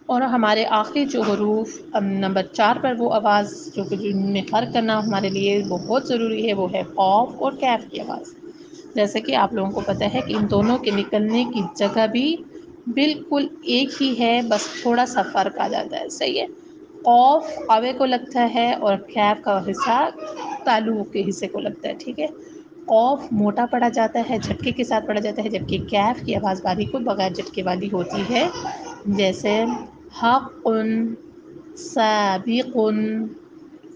اور ہمارے آخری جو حروف نمبر 4 پر وہ آواز جو کہ جن میں فرق کرنا ہمارے لیے بہت ضروری ہے، وہ ہے قاف اور کیف کی آواز۔ جیسے کہ آپ لوگوں کو پتہ ہے کہ ان دونوں کے نکلنے کی جگہ بھی بالکل ایک ہی ہے، بس تھوڑا سا فرق آ جاتا ہے، صحیح ہے۔ قاف قوے کو لگتا ہے اور کیف کا حصہ تالو کے حصے کو لگتا ہے، ٹھیک ہے۔ قاف موٹا پڑھا جاتا ہے، جھٹکے کے ساتھ پڑھا جاتا ہے، جبکہ کیف کی آواز باریک و بغیر جھٹکے والی ہوتی ہے، جیسے حق، سابق،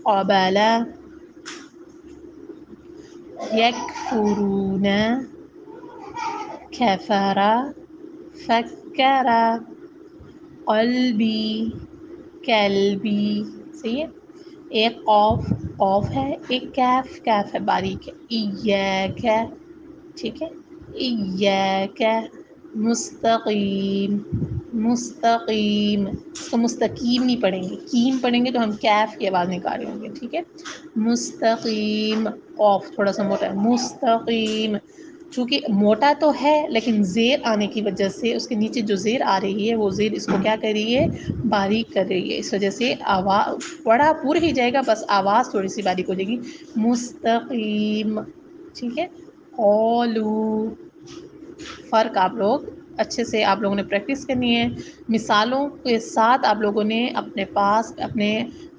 قبل، یکفرون، کفر، فکر، قلبی، کلبی، صحیح ہے۔ ایک قاف قاف ہے، ایک کیف کیف ہے، باریک ہے۔ ایاک، ٹھیک ہے۔ ایاک، مستقیم، مستقیم، اس کو مستقیم نہیں پڑھیں گے، کیم پڑھیں گے تو ہم کیف کی آواز نکال رہے ہوں گے، ٹھیک ہے۔ مستقیم، قاف تھوڑا سا موٹا ہے، مستقیم، چونکہ موٹا تو ہے لیکن زیر آنے کی وجہ سے اس کے نیچے جو زیر آ رہی ہے وہ زیر اس کو کیا کر رہی ہے، باریک کر رہی ہے، اس وجہ سے آواز پڑھا پورا ہی جائے گا، بس آواز تھوڑی سی باریک ہو جائے گی۔ مستقیم، ٹھیک ہے۔ قولو، فرق آپ لوگ اچھے سے آپ لوگوں نے پریکٹس کرنی ہے، مثالوں کے ساتھ آپ لوگوں نے اپنے پاس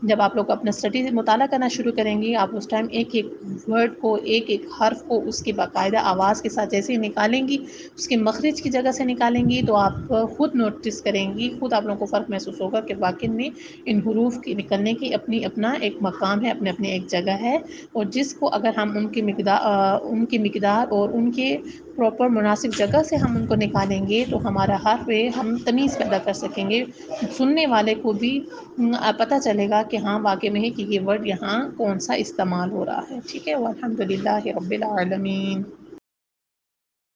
جب آپ لوگ اپنا اسٹڈی مطالعہ کرنا شروع کریں گی، آپ اس ٹائم ایک ایک ورڈ کو، ایک ایک حرف کو اس کی باقاعدہ آواز کے ساتھ جیسے ہی نکالیں گی، اس کے مخرج کی جگہ سے نکالیں گی، تو آپ خود نوٹس کریں گی، خود آپ لوگوں کو فرق محسوس ہوگا کہ واقعی میں ان حروف کی نکلنے کی اپنا ایک مقام ہے، اپنے ایک جگہ ہے، اور جس کو اگر ہم ان کی مقدار اور ان کے پراپر مناسب جگہ سے ہم ان کو نکالیں گے تو ہمارا حرف ہم تمیز پیدا کر سکیں گے، سننے والے کو بھی پتہ چلے گا کہ ہاں واقعی میں ہے کہ یہ ورڈ یہاں کون سا استعمال ہو رہا ہے، ٹھیک ہے۔ والحمد للہ رب العالمین۔